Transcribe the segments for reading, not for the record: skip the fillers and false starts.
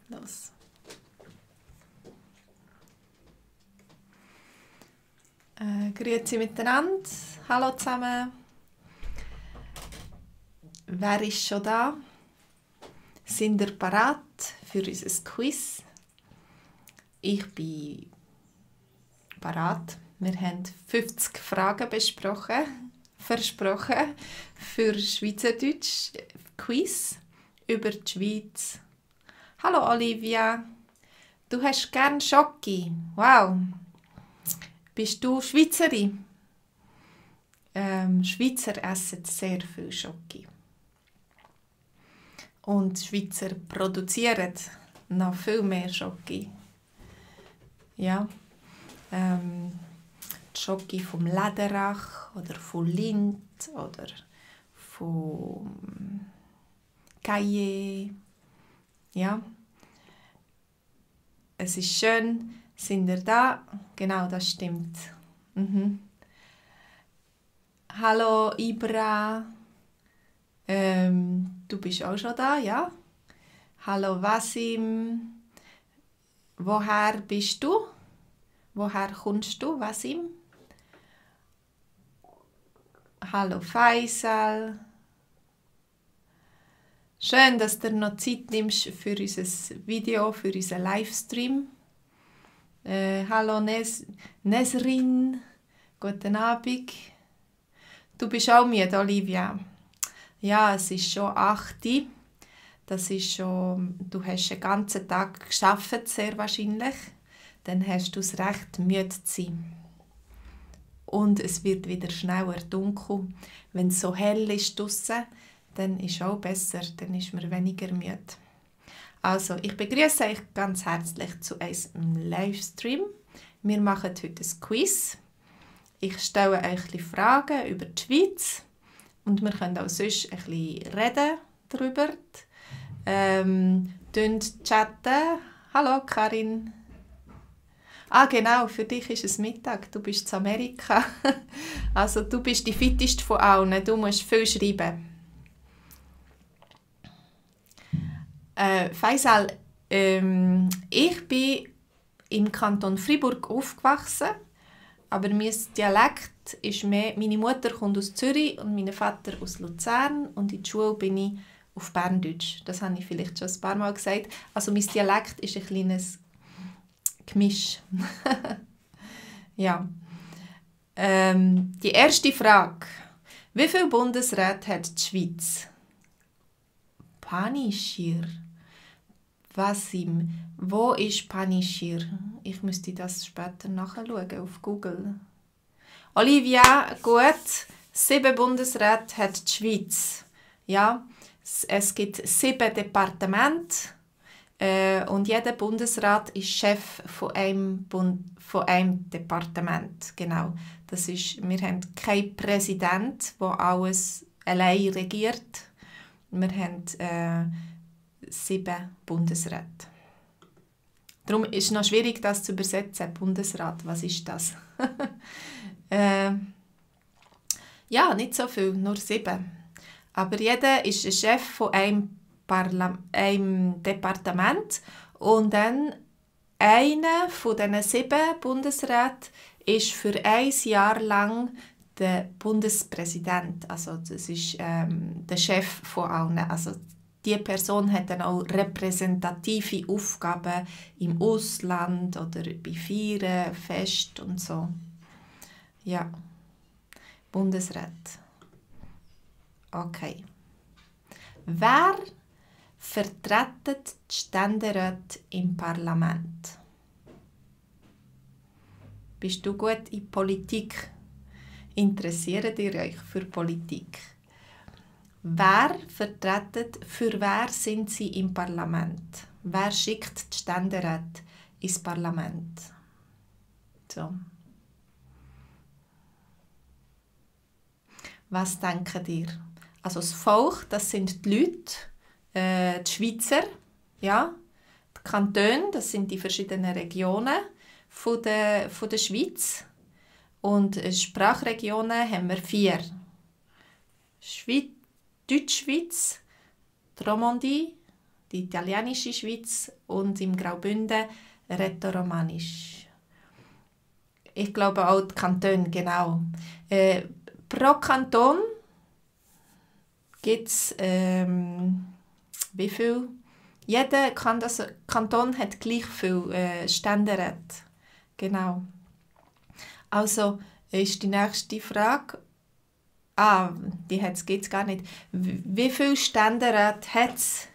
Los. Grüezi miteinander. Hallo zusammen. Wer ist schon da? Sind ihr bereit für unser Quiz? Ich bin bereit. Wir haben 50 Fragen versprochen für Schweizerdeutsch Quiz über die Schweiz. Hallo Olivia, du hast gern Schoki. Wow. Bist du Schweizerin? Schweizer essen sehr viel Schoki. Und Schweizer produzieren noch viel mehr Schoki. Ja. Die Schoki vom Lederach oder von Lindt oder von Caillé. Ja. Es ist schön. Sind ihr da? Genau, das stimmt. Hallo Ibra. Du bist auch schon da, ja? Hallo Wasim. Woher bist du? Woher kommst du, Wasim? Hallo Faisal. Schön, dass du noch Zeit nimmst für unser Video, für unseren Livestream. Hallo Nesrin. Guten Abend. Du bist auch müde, Olivia. Ja, es ist schon 8 Uhr. Das ist schon, du hast den ganzen Tag gearbeitet, sehr wahrscheinlich. Dann hast du es recht, müde zu sein. Und es wird wieder schneller dunkel. Wenn es so hell ist draussen, dann ist es auch besser, dann ist man weniger müde. Also, ich begrüße euch ganz herzlich zu unserem Livestream. Wir machen heute ein Quiz. Ich stelle euch ein bisschen Fragen über die Schweiz und wir können auch sonst ein bisschen reden darüber. Chatten. Hallo Karin. Ah genau, für dich ist es Mittag, du bist in Amerika. Also du bist die fitteste von allen, du musst viel schreiben. Faisal, ich bin im Kanton Freiburg aufgewachsen, aber mein Dialekt ist mehr, meine Mutter kommt aus Zürich und mein Vater aus Luzern und in der Schule bin ich auf Berndeutsch. Das habe ich vielleicht schon ein paar Mal gesagt. Also mein Dialekt ist ein kleines Gemisch. Ja. Die erste Frage. Wie viele Bundesräte hat die Schweiz? Panishir. Wasim. Wo ist Panishir? Ich müsste das später nachschauen auf Google. Olivia, gut. 7 Bundesräte hat die Schweiz. Ja, es gibt 7 Departemente. Und jeder Bundesrat ist Chef von einem Departement. Genau. Das ist, wir haben keinen Präsident, der alles allein regiert. Wir haben 7 Bundesräte. Darum ist es noch schwierig, das zu übersetzen. Bundesrat, was ist das? Ja, nicht so viel, nur 7. Aber jeder ist ein Chef von einem Departement und dann einer von diesen 7 Bundesräten ist für 1 Jahr lang der Bundespräsident. Also das ist der Chef von allen. Also die Person hat dann auch repräsentative Aufgaben im Ausland oder bei Feiern, Fest und so. Ja, Bundesrat. Okay. Wer vertritt die Ständeräte im Parlament? Bist du gut in Politik? Interessiert ihr euch für Politik? Für wer sind sie im Parlament? Wer schickt die Ständeräte ins Parlament? So. Was denkt ihr? Also das Volk, das sind die Leute, die Schweizer, ja, die Kantone, das sind die verschiedenen Regionen von der Schweiz. Und Sprachregionen haben wir 4. Deutschschweiz, die Romandie, die italienische Schweiz, und im Graubünden Rätoromanisch. Ich glaube auch die Kantone, genau. Pro Kanton gibt es wie viel? Jeder Kanton hat gleich viel Ständeräte. Genau. Also ist die nächste Frage. Die gibt es gar nicht. Wie viele Ständeräte hat es?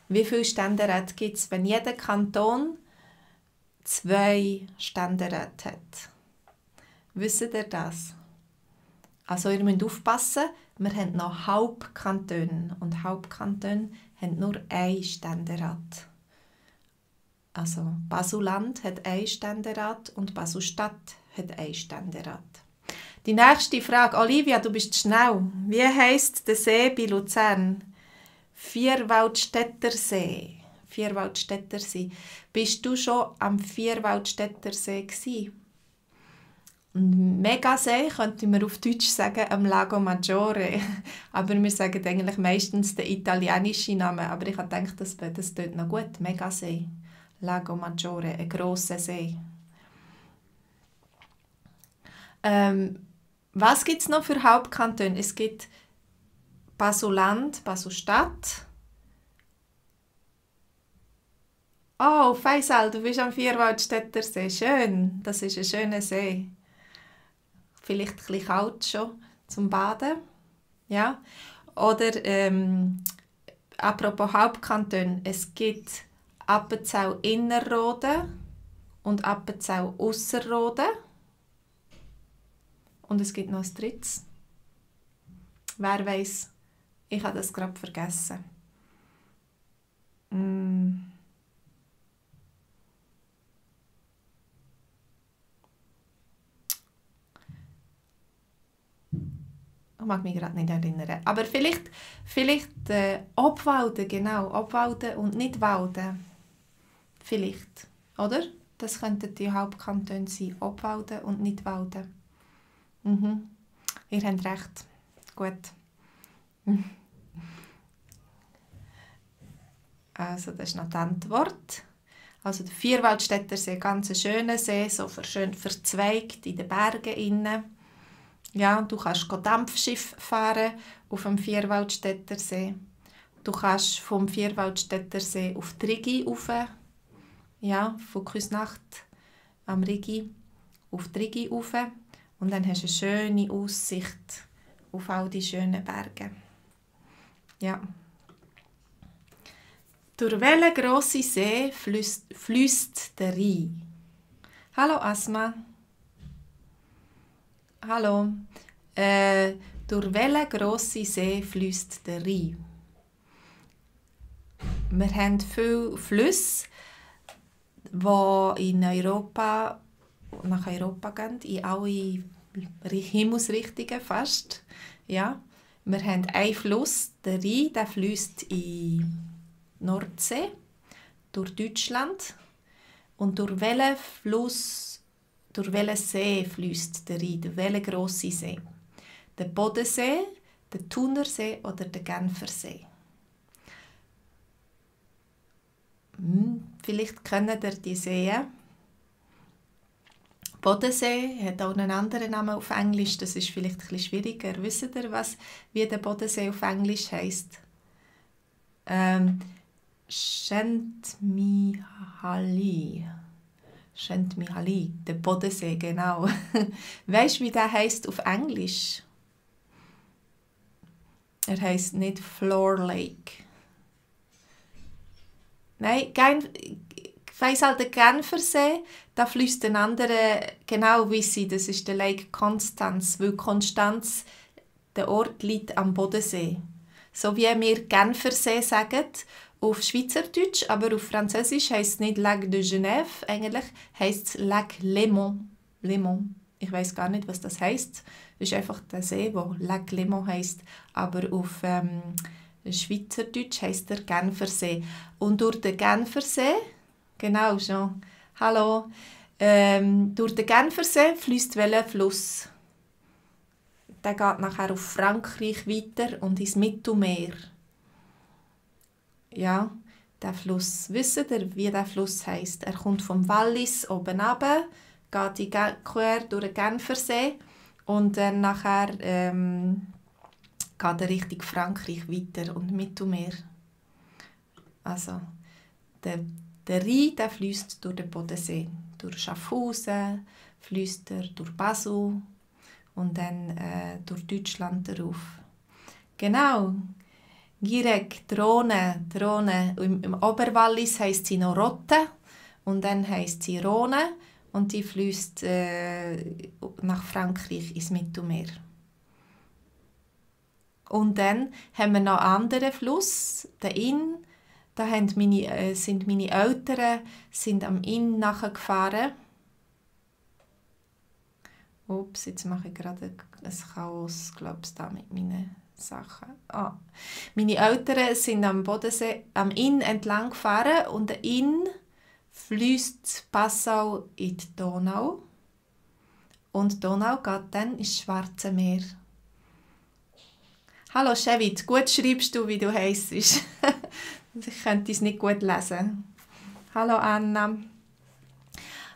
Wie viele Ständeräte gibt es, wenn jeder Kanton 2 Ständeräte hat? Wisst ihr das? Also ihr müsst aufpassen, wir haben noch Hauptkantone. Und Hauptkantone haben nur 1 Ständerat. Also Basel-Land hat 1 Ständerat und Basel-Stadt hat 1 Ständerat. Die nächste Frage. Olivia, du bist schnell. Wie heisst der See bei Luzern? Vierwaldstättersee. Vierwaldstättersee. Bist du schon am Vierwaldstättersee gewesen? Und Megasee könnte man auf Deutsch sagen, am Lago Maggiore. Aber wir sagen eigentlich meistens den italienischen Namen. Aber ich habe gedacht, das tut noch gut. Megasee. Lago Maggiore, ein grosser See. Was gibt es noch für Hauptkantone? Es gibt Basel-Land, Basel-Stadt. Oh, Faisal, du bist am Vierwaldstättersee. Schön, das ist ein schöner See. Vielleicht ein bisschen kalt schon zum Baden. Ja. Oder apropos Hauptkantone, es gibt Appenzell-Innerrhoden und Appenzell-Ausserrhoden. Und es gibt noch ein drittes. Wer weiß? Ich habe das gerade vergessen. Ich mag mich gerade nicht erinnern. Aber vielleicht Obwalden, genau. Obwalden und nicht Walden. Vielleicht, oder? Das könnten die Hauptkantone sein. Obwalden und nicht Walden. Ihr habt recht. Gut. Also das ist noch die Antwort. Also der Vierwaldstättersee, ganz ein schöner See, so schön verzweigt in den Bergen innen. Ja, du kannst Dampfschiff fahren auf dem Vierwaldstättersee. Du kannst vom Vierwaldstättersee auf die Rigi rauf. Ja, von Küsnacht am Rigi auf die Rigi rauf. Und dann hast du eine schöne Aussicht auf all die schönen Berge. Ja. Durch welchen grossen See fließt der Rhein? Hallo Asma. Hallo. Durch welchen grossen See fließt der Rhein? Wir haben viele Flüsse, die nach Europa gehen, in alle Himmelsrichtungen fast. Ja. Wir haben einen Fluss, der Rhein, der fließt in die Nordsee, durch Deutschland. Und durch welchen See fließt der Rhein? Durch welchen grossen See? Der Bodensee, der Thunersee oder der Genfersee? Vielleicht kennt ihr die Seen. Bodensee hat auch einen anderen Namen auf Englisch. Das ist vielleicht ein bisschen schwieriger. Wisst ihr, wie der Bodensee auf Englisch heisst? Schentmihali. Schentmihali, der Bodensee, genau. Weißt du, wie der heisst auf Englisch? Er heisst nicht Floor Lake. Nein, Faisal, der Genfersee, da fließt ein anderer, genau wie sie, das ist der Lake Constance, weil Konstanz, der Ort, liegt am Bodensee. So wie wir Genfersee sagen, auf Schweizerdeutsch, aber auf Französisch heisst es nicht Lac de Genève, eigentlich heisst es Lac Léman. Léman. Ich weiß gar nicht, was das heisst. Es ist einfach der See, der Lac Léman heisst, aber auf Schweizerdeutsch heisst der Genfersee. Und durch den Genfersee, genau, Jean, hallo, durch den Genfersee fließt welcher Fluss? Der geht nachher auf Frankreich weiter und ins Mittelmeer. ja, der Fluss. Wisst ihr, wie der Fluss heisst? Er kommt vom Wallis oben runter, geht quer durch den Genfersee und dann nachher geht er Richtung Frankreich weiter und Mittelmeer. Also, der Rhein, der fließt durch den Bodensee, durch Schaffhausen, fließt er durch Basel und dann durch Deutschland darauf. Genau. Girek, Rhone. Im Oberwallis heisst sie noch Rotte und dann heisst sie Rhone und die fließt nach Frankreich ins Mittelmeer. Und dann haben wir noch einen anderen Fluss, den Inn. Da sind meine Eltern am Inn nachgefahren. Ups, jetzt mache ich gerade ein Chaos, glaube ich, da mit meinen Sachen. Meine Eltern sind am Bodensee, am Inn entlang gefahren und der Inn fließt Passau in die Donau. Und die Donau geht dann ins Schwarze Meer. Hallo Chevit, gut schreibst du, wie du heisst. Ich könnte es nicht gut lesen. Hallo Anna.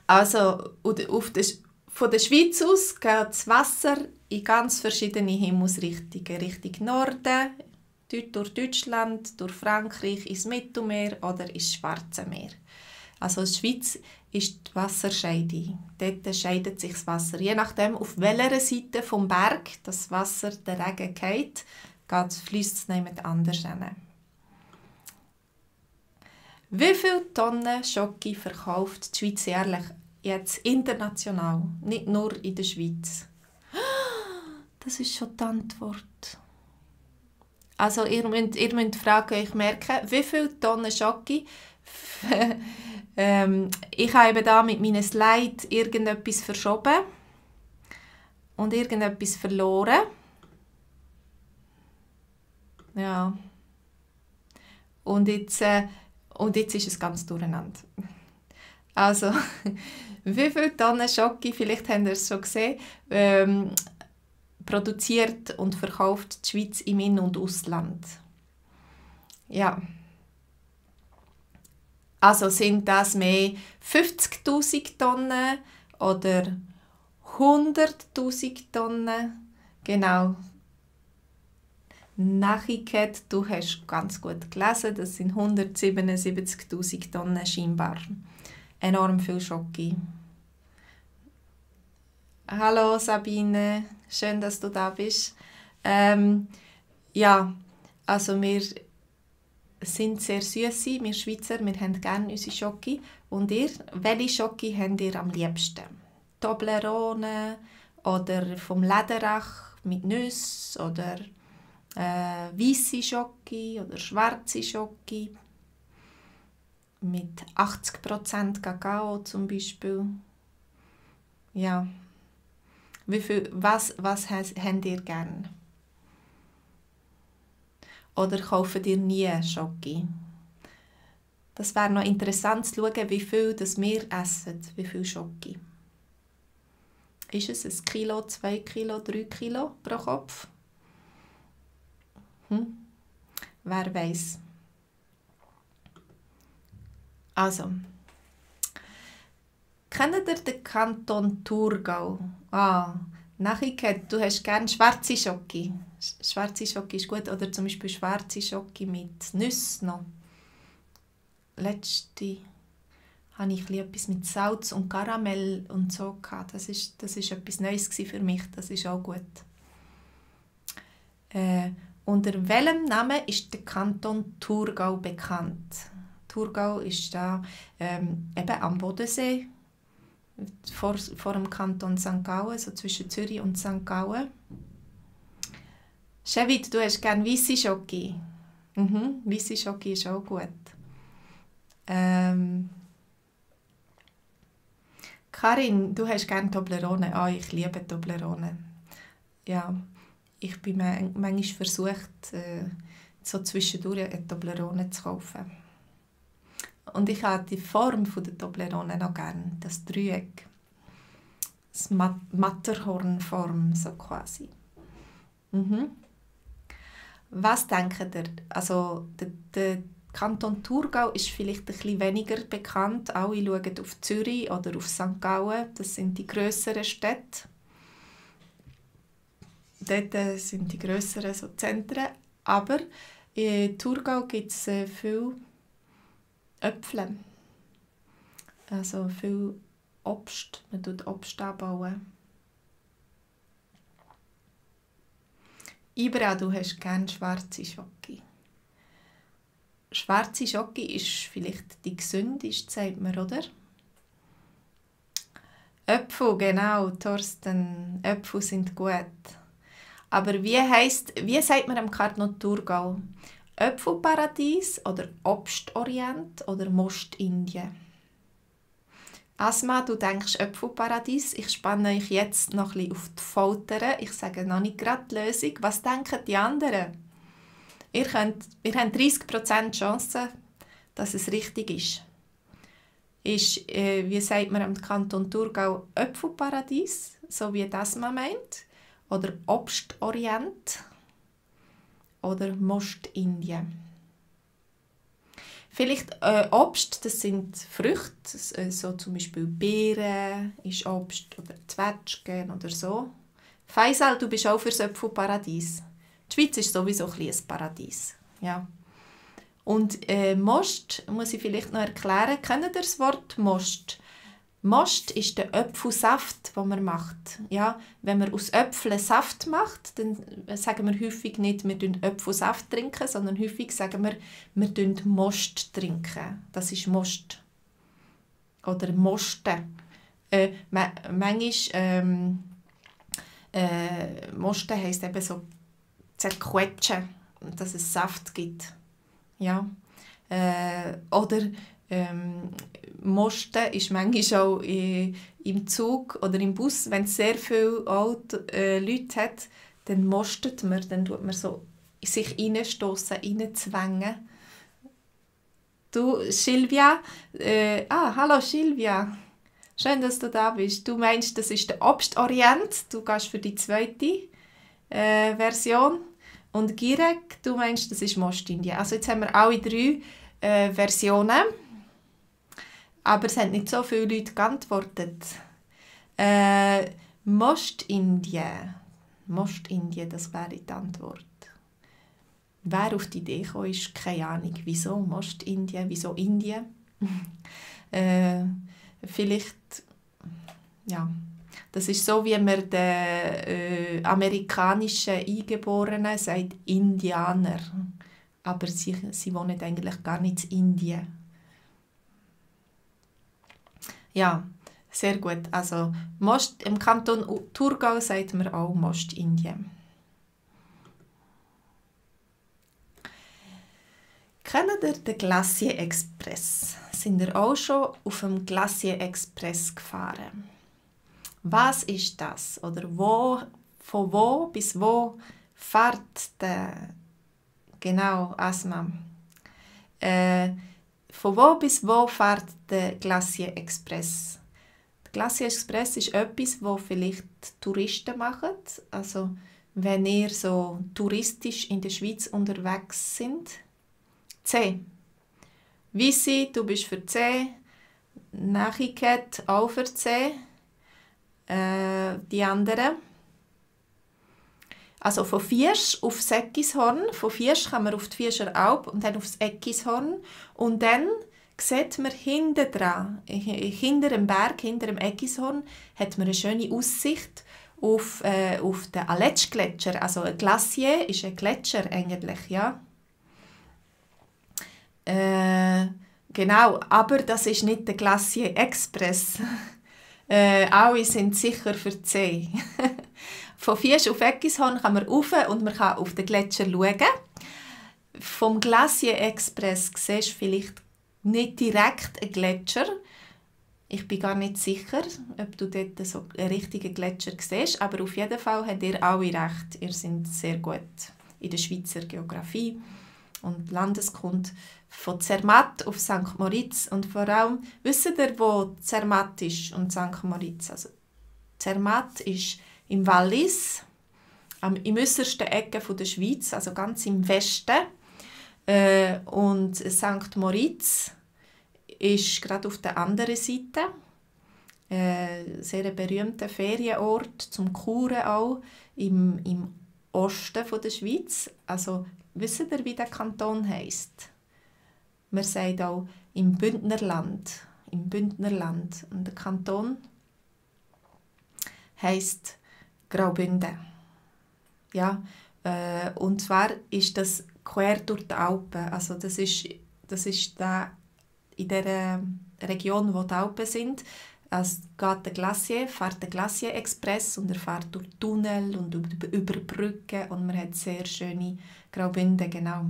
Also, von der Schweiz aus geht das Wasser in ganz verschiedene Himmelsrichtungen. Richtung Norden, durch Deutschland, durch Frankreich ins Mittelmeer oder ins Schwarze Meer. Also die Schweiz ist die Wasserscheide. Dort scheidet sich das Wasser. Je nachdem, auf welcher Seite vom Berg das Wasser, der Regen geht, fließt es jemand anders hin. Wie viele Tonnen Schoki verkauft die Schweiz jährlich? Jetzt international, nicht nur in der Schweiz. Das ist schon die Antwort. Also ihr müsst fragen, euch merken, wie viele Tonnen Schoki. Ich habe da mit meinen Slides irgendetwas verschoben und irgendetwas verloren. Ja. Und jetzt ist es ganz durcheinander. Also, wie viele Tonnen Schoki, vielleicht habt ihr es schon gesehen, produziert und verkauft die Schweiz im In- und Ausland? Ja. Also sind das mehr 50'000 Tonnen oder 100'000 Tonnen? Genau. Nachiket, du hast ganz gut gelesen, das sind 177'000 Tonnen scheinbar. Enorm viel Schoki. Hallo Sabine, schön, dass du da bist. Ja, also wir sind sehr süße, wir Schweizer, wir haben gerne unsere Schoki. Und ihr, welche Schoki habt ihr am liebsten? Toblerone oder vom Lederach mit Nüsse oder weisse Schoki oder schwarze Schoki mit 80% Kakao zum Beispiel. Ja. Was habt ihr gern? Oder kauft ihr nie Schoki? Das wäre noch interessant zu schauen, wie viel das wir essen, wie viel Schoki. Ist es 1 Kilo, 2 Kilo, 3 Kilo pro Kopf? Wer weiß? Also, kennt ihr den Kanton Thurgau? Nachher, du hast gerne schwarze Schoki. Schwarze Schoki ist gut. Oder zum Beispiel schwarze Schoki mit Nüssen noch. Letzte hatte ich etwas mit Salz und Karamell und so gehabt. Das ist etwas Neues für mich. Das ist auch gut. Unter welchem Namen ist der Kanton Thurgau bekannt? Thurgau ist da eben am Bodensee, vor dem Kanton St. Gallen, so zwischen Zürich und St. Gallen. Chevit, du hast gerne weisse Schoki. Weisse Schoki ist auch gut. Karin, du hast gerne Toblerone. Ich liebe Toblerone. Ja, ich bin manchmal versucht, so zwischendurch eine Toblerone zu kaufen. Und ich habe die Form der Toblerone noch gerne, das Dreieck. Das Matterhornform, so quasi. Was denkt ihr? Also, Kanton Thurgau ist vielleicht ein bisschen weniger bekannt. Alle schauen auf Zürich oder auf St. Gallen. Das sind die grösseren Städte. Dort sind die grösseren so Zentren. Aber in Thurgau gibt es viele Äpfel. Also viel Obst. Man tut Obst anbauen. Ibra, du hast gerne schwarze Schoki. Schwarze Schoki ist vielleicht die gesündeste, sagt man, oder? Äpfel, genau, Thorsten. Äpfel sind gut. Aber wie sagt man am Kanton Thurgau? Äpfelparadies oder Obstorient oder Mostindien? Asma, du denkst Äpfelparadies. Ich spanne euch jetzt noch ein bisschen auf die Folter. Ich sage noch nicht gerade die Lösung. Was denken die anderen? Ihr habt 30% Chance, dass es richtig ist. Wie sagt man am Kanton Thurgau, Äpfelparadies, so wie das man meint? Oder Obstorient? Oder Mostindien? Vielleicht Obst, das sind Früchte, so zum Beispiel Beeren ist Obst oder Zwetschgen oder so. Faisal, du bist auch für das Äpfelparadies. Die Schweiz ist sowieso ein bisschen ein Paradies. Ja. Und Most, muss ich vielleicht noch erklären, kennt ihr das Wort Most? Most ist der Äpfelsaft, den man macht. Ja, wenn man aus Äpfeln Saft macht, dann sagen wir häufig nicht, wir trinken Äpfelsaft trinken, sondern häufig sagen wir trinken Most trinken. Das ist Most. Oder Moste. Manchmal Moste heisst eben so zerquetschen, dass es Saft gibt. Ja. Oder Mosten ist manchmal auch im Zug oder im Bus, wenn es sehr viele Leute hat, dann mostet man, dann tut man so sich reinstossen, reinzwängen. Du, Silvia, hallo Silvia, schön, dass du da bist. Du meinst, das ist der Obstorient, du gehst für die zweite Version. Und Girek, du meinst, das ist Mostindien. Also jetzt haben wir alle 3 Versionen. Aber es haben nicht so viele Leute geantwortet. Mostindien. Mostindien, das wäre die Antwort. Wer auf die Idee kam, ist keine Ahnung. Wieso Mostindien? Wieso Indien? Vielleicht, ja. Das ist so, wie man den amerikanischen Eingeborenen sagt, Indianer. Aber sie wohnen eigentlich gar nicht in Indien. Ja, sehr gut. Also im Kanton Thurgau sagt man auch Mostindien. Kennt ihr den Glacier Express? Sind ihr auch schon auf dem Glacier Express gefahren? Was ist das? Oder von wo bis wo fährt der? Genau, Asma. Von wo bis wo fährt der Glacier Express? Der Glacier Express ist etwas, wo vielleicht Touristen machen. Also wenn ihr so touristisch in der Schweiz unterwegs sind. C. Wissi, du bist für C. Nachiket auch für C. Die anderen. Also von Viersch auf Eckishorn. Von Viersch kann man auf die Vierscher Alp und dann aufs Eckishorn. Und dann sieht man hinten dran, hinter dem Berg, hinter dem Eckishorn, hat man eine schöne Aussicht auf den Aletsch-Gletscher. Also ein Glacier ist ein Gletscher eigentlich, ja. Genau, aber das ist nicht der Glacier Express. Alle sind sicher für C. Von Viersch auf Eckishorn kann man rauf und man kann auf den Gletscher schauen. Vom Glacier Express siehst du vielleicht nicht direkt einen Gletscher. Ich bin gar nicht sicher, ob du dort so einen richtigen Gletscher siehst, aber auf jeden Fall habt ihr alle recht. Ihr seid sehr gut in der Schweizer Geografie und Landeskunde. Von Zermatt auf St. Moritz und vor allem, wisst ihr, wo Zermatt ist und St. Moritz? Also, Zermatt ist im Wallis, im äußersten Ecke der Schweiz, also ganz im Westen. Und St. Moritz ist gerade auf der anderen Seite. Sehr ein berühmter Ferienort, zum Kuren auch, im Osten von der Schweiz. Also, wisst ihr, wie der Kanton heisst? Man sagt auch im Bündnerland. Im Bündnerland. Und der Kanton heisst Graubünden. Ja, und zwar ist das quer durch die Alpen. Also das ist da in der Region, wo die Alpen sind. Es geht fährt der Glacier-Express und er fährt durch Tunnel und über Brücken und man hat sehr schöne Graubünden, genau.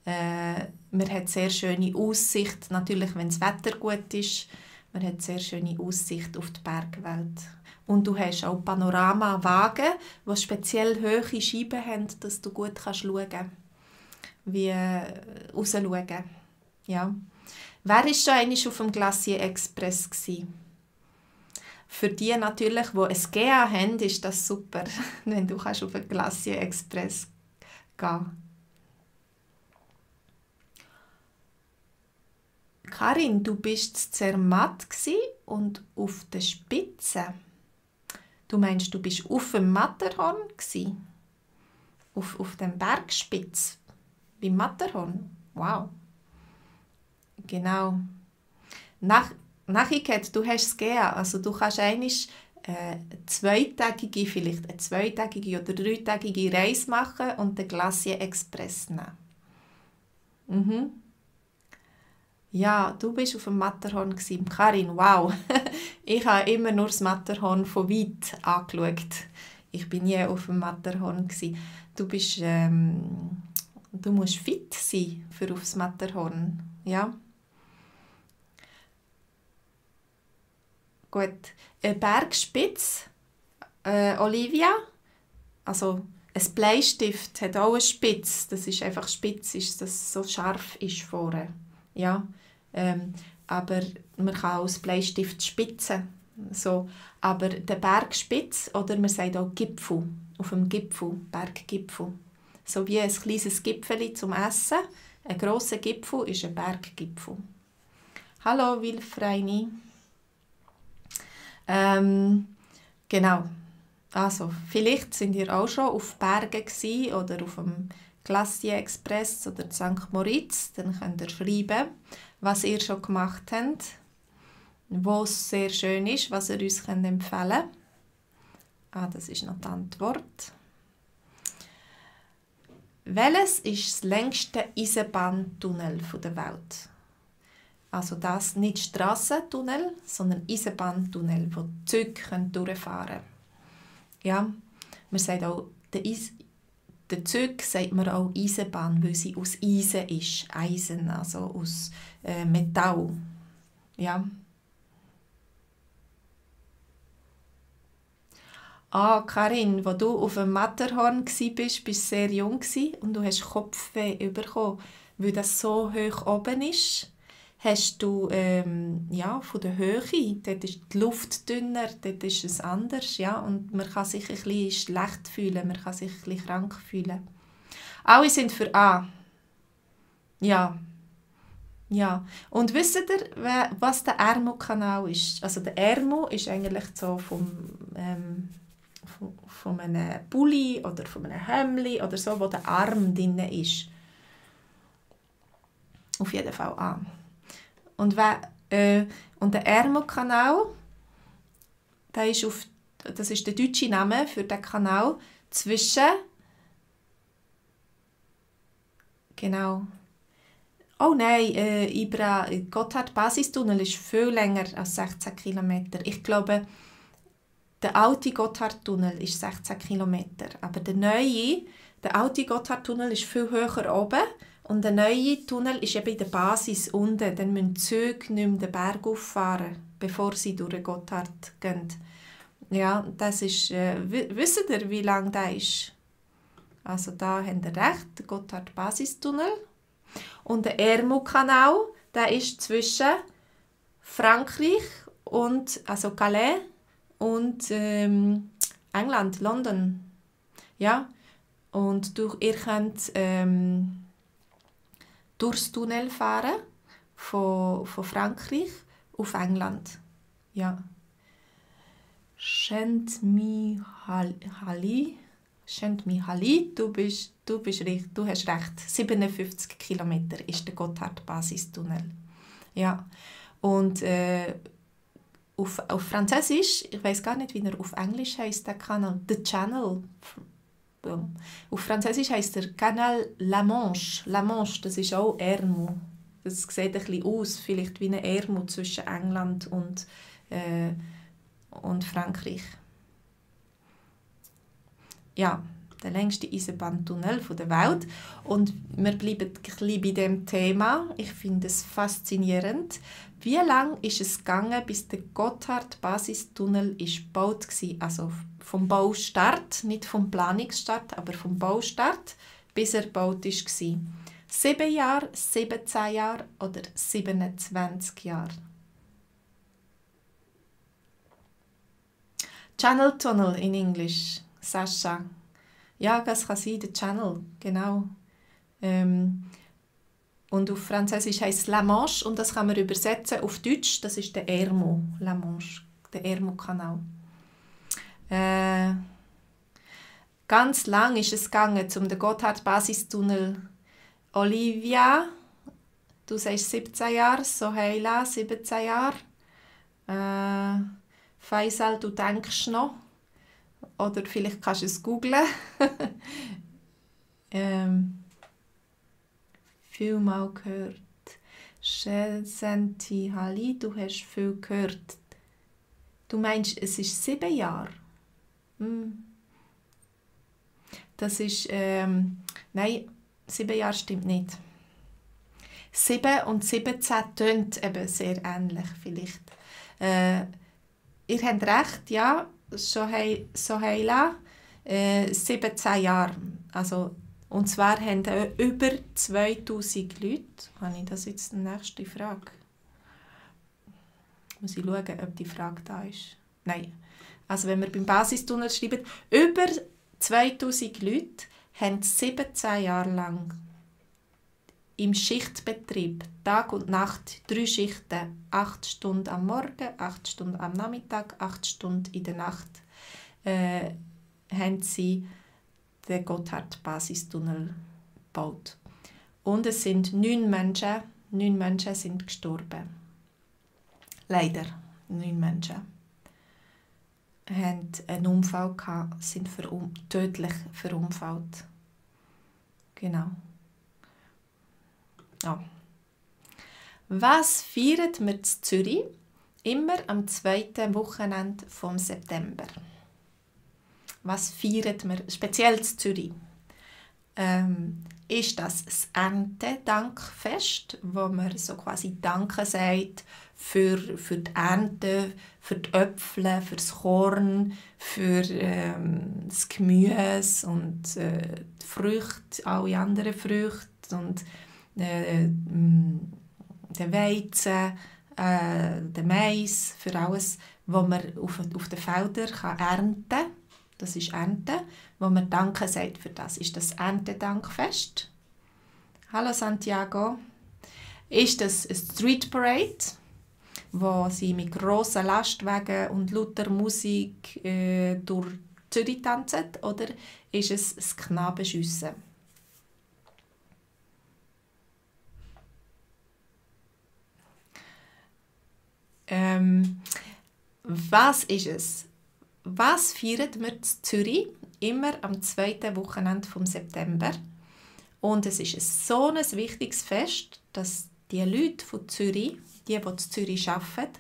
Man hat sehr schöne Aussicht, natürlich wenn das Wetter gut ist. Man hat sehr schöne Aussicht auf die Bergwelt. Und du hast auch Panoramawagen, die speziell hohe Scheiben haben, dass du gut schauen kannst, wie rausschauen. Ja. Wer war schon einmal auf dem Glacier Express gewesen? Für die natürlich, die ein GA haben, ist das super, wenn du auf den Glacier Express gehen kannst. Karin, du bist in Zermatt und auf der Spitze. Du meinst, du bist auf dem Matterhorn gsi? Auf dem Bergspitz? Beim Matterhorn? Wow. Genau. Nachher, du hast es gegeben. Also du kannst einmal vielleicht eine zweitägige oder dreitägige Reise machen und den Glacier Express nehmen. Mhm. Ja, du bist auf dem Matterhorn gsi. Karin, wow. Ich habe immer nur das Matterhorn von weit angeschaut. Ich bin nie auf dem Matterhorn gsi. Du musst fit sein für aufs Matterhorn, ja. Gut. Eine Bergspitze, Olivia, also ein Bleistift hat auch eine Spitze. Das ist einfach spitz, dass es so scharf ist vorne. Ja. Aber man kann auch das Bleistift spitzen. So. Aber der Bergspitz, oder man sagt auch Gipfel, auf dem Gipfel, Berggipfel. So wie ein kleines Gipfeli zum Essen. Ein grosser Gipfel ist ein Berggipfel. Hallo Wilfreini. Genau. Also, vielleicht sind ihr auch schon auf Bergen gewesen, oder auf dem Glacier Express oder St. Moritz. Dann könnt ihr schreiben, was ihr schon gemacht habt, wo es sehr schön ist, was ihr uns empfehlen könnt. Das ist noch die Antwort. Welches ist das längste Eisenbahntunnel der Welt? Also das nicht Strassentunnel, sondern Eisenbahntunnel, wo die Züge durchfahren können. Ja, man sagt auch, der Zug sagt man auch Eisenbahn, weil sie aus Eisen ist. Eisen, also aus Metall. Ja. Karin, als du auf dem Matterhorn warst, bist du sehr jung und du hast Kopfweh bekommen, weil das so hoch oben ist. Hast du von der Höhe, dort ist die Luft dünner, dort ist es anders, ja, und man kann sich ein bisschen schlecht fühlen, man kann sich ein bisschen krank fühlen. Alle sind für A. Ja. Ja. Und wisst ihr, was der Ärmelkanal ist? Also der Ärmel ist eigentlich so von einem Pulli oder von einem Hemdli oder so, wo der Arm drin ist. Auf jeden Fall A. Und der Ärmelkanal, das ist der deutsche Name für den Kanal zwischen genau. Oh nein, Gotthard-Basistunnel ist viel länger als 16 km. Ich glaube, der alte Gotthardtunnel ist 16 km. Aber der alte Gotthardtunnel ist viel höher oben. Und der neue Tunnel ist eben in der Basis unten. Dann müssen die Züge nicht mehr den Berg auffahren, bevor sie durch den Gotthard gehen. Ja, das ist... wisst ihr, wie lang der ist? Also da habt ihr recht, der Gotthard-Basistunnel. Und der Ärmelkanal, der ist zwischen Frankreich und... also Calais und England, London. Ja, und ihr könnt... durchs Tunnel fahren von Frankreich auf England. Ja. Saint-Mihiel, du hast recht. 57 Kilometer ist der Gotthard-Basistunnel. Ja. Und auf Französisch, ich weiß gar nicht, wie er auf Englisch heißt, der Kanal, The Channel. Auf Französisch heißt der Canal La Manche. La Manche, das ist auch Ärmel. Das sieht ein bisschen aus, vielleicht wie ein Ärmel zwischen England und Frankreich. Ja, der längste Eisenbahntunnel der Welt. Und wir bleiben ein bisschen bei dem Thema. Ich finde es faszinierend. Wie lange ist es gegangen, bis der Gotthard-Basistunnel gebaut war? Also vom Baustart, nicht vom Planungsstart, aber vom Baustart, bis er gebaut war. 7 Jahre, 17 Jahre oder 27 Jahre? Channel Tunnel in Englisch, Sascha. Ja, das kann sein, der Channel, genau. Und auf Französisch heisst es La Manche und das kann man übersetzen auf Deutsch, das ist der Ärmel, La Manche, der Ärmelkanal. Ganz lang ist es gegangen, um den Gotthard-Basistunnel. Olivia, du sagst 17 Jahre, Soheila 17 Jahre. Faisal, du denkst noch. Oder vielleicht kannst du es googlen. Viel mal gehört. Senti Hali, du hast viel gehört. Du meinst, es ist 7 Jahre? Das ist, nein, 7 Jahre stimmt nicht. 7 und 17 tönt eben sehr ähnlich vielleicht. Ihr habt recht, ja, Soheila, 17 Jahre. Also, und zwar haben über 2000 Leute. Habe ich das jetzt die nächste Frage? Muss ich schauen, ob die Frage da ist. Nein. Also wenn wir beim Basistunnel schreiben, über 2000 Leute haben 17 Jahre lang im Schichtbetrieb, Tag und Nacht, 3 Schichten, 8 Stunden am Morgen, 8 Stunden am Nachmittag, 8 Stunden in der Nacht, haben sie den Gotthard-Basistunnel gebaut. Und es sind 9 Menschen sind gestorben. Leider, 9 Menschen haben einen Unfall gehabt, sind tödlich verunfallt. Genau. Ja. Was feiert wir in Zürich immer am 2. Wochenende vom September? Was feiert wir speziell in Zürich? Ist das Erntedankfest, wo man so quasi Danke sagt für die Ernte, für die Äpfel, für das Korn, für das Gemüse und die Früchte, alle anderen Früchte und den Weizen, den Mais, für alles, was man auf den Feldern ernten kann. Das ist Ernte, wo man Danke sagt für das. Ist das Erntedankfest? Hallo Santiago. Ist das eine Street Parade, wo sie mit grossen Lastwagen und lauter Musik durch Zürich tanzen? Oder ist es das Knabenschiessen? Was ist es? Was feiern wir in Zürich immer am 2. Wochenende vom September? Und es ist so ein wichtiges Fest, dass die Leute von Zürich, die in Zürich arbeiten,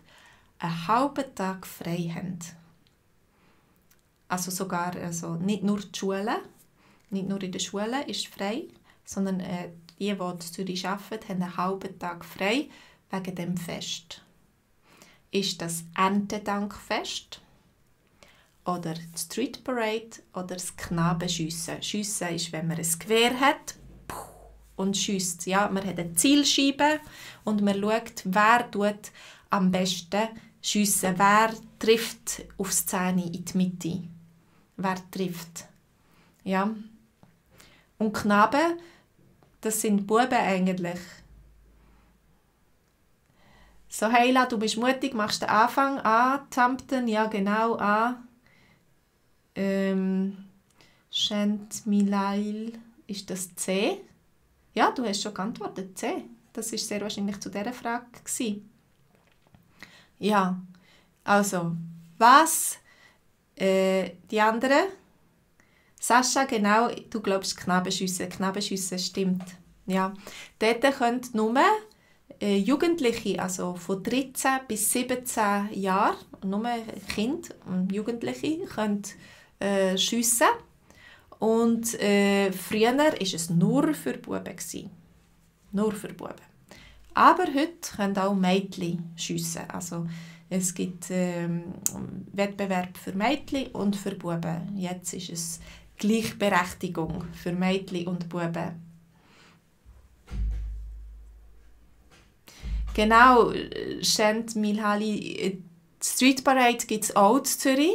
einen halben Tag frei haben. Also sogar nicht nur die Schule, nicht nur in der Schule ist frei, sondern die in Zürich arbeiten, haben einen halben Tag frei wegen dem Fest. Ist das Erntedankfest? Oder die Street Parade oder das Knabenschiessen. Schiessen ist, wenn man ein Gewehr hat und schiesst. Ja, man hat eine Zielscheibe und man schaut, wer tut am besten schiessen. Wer trifft aufs Zähne in die Mitte. Wer trifft. Ja. Und Knaben, Das sind Buben eigentlich. So, Heila, du bist mutig, machst den Anfang an. Tampton, ja genau, an. Shent Milail, ist das C? Ja, du hast schon geantwortet, C. Das ist sehr wahrscheinlich zu dieser Frage gewesen. Ja, also, was? Die anderen? Sascha, genau, du glaubst Knabenschüsse. Knabenschüsse stimmt. Ja, dort können nur Jugendliche, also von 13 bis 17 Jahren, nur Kinder und Jugendliche, können schiessen. Und früher war es nur für Buben. Nur für Buben. Aber heute können auch Mädchen schiessen. Also es gibt Wettbewerb für Mädchen und für Buben. Jetzt ist es Gleichberechtigung für Mädchen und Buben. Genau, Shent Milhali. Street Parade gibt es auch in Zürich.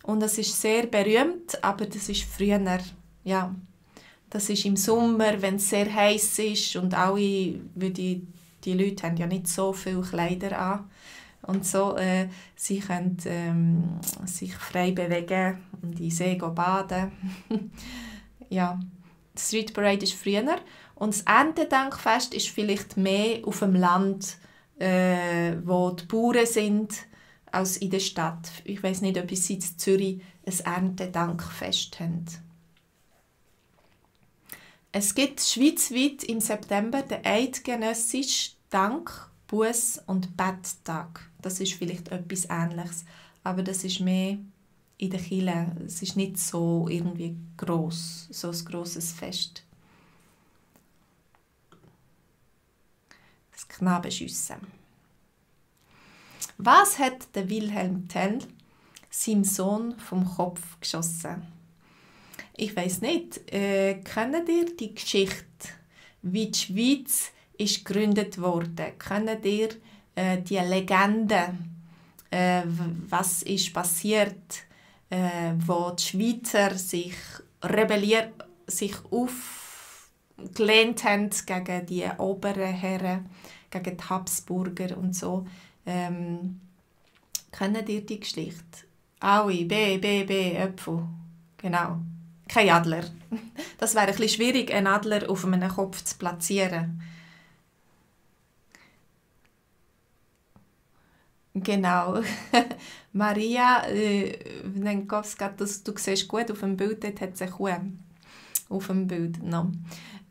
Und das ist sehr berühmt, aber das ist früher. Ja, das ist im Sommer, wenn es sehr heiß ist und alle, weil die Leute haben ja nicht so viele Kleider an. Und so, sie können sich frei bewegen und in den See baden. Ja, die Street Parade ist früher. Und das Erntedankfest ist vielleicht mehr auf dem Land, wo die Bauern sind, als in der Stadt. Ich weiß nicht, ob sie in Zürich ein Erntedankfest haben. Es gibt schweizweit im September den eidgenössischen Dank-, Buß- und Betttag. Das ist vielleicht etwas Ähnliches, aber das ist mehr in der Kirche. Es ist nicht so irgendwie gross, so ein grosses Fest. Das Knabenschiessen. Was hat der Wilhelm Tell seinem Sohn vom Kopf geschossen? Ich weiss nicht. Kennt ihr die Geschichte, wie die Schweiz ist gegründet wurde? Kennt ihr die Legende? Was ist passiert, wo die Schweizer sich aufgelehnt haben gegen die oberen Herren, gegen die Habsburger und so? Kennt ihr die Geschichte? Aui, B, Äpfel. Genau. Kein Adler. Das wäre ein bisschen schwierig, einen Adler auf einem Kopf zu platzieren. Genau. Maria Nenkowska, du siehst gut auf dem Bild, dort hat es eine Kuh. Auf dem Bild. No.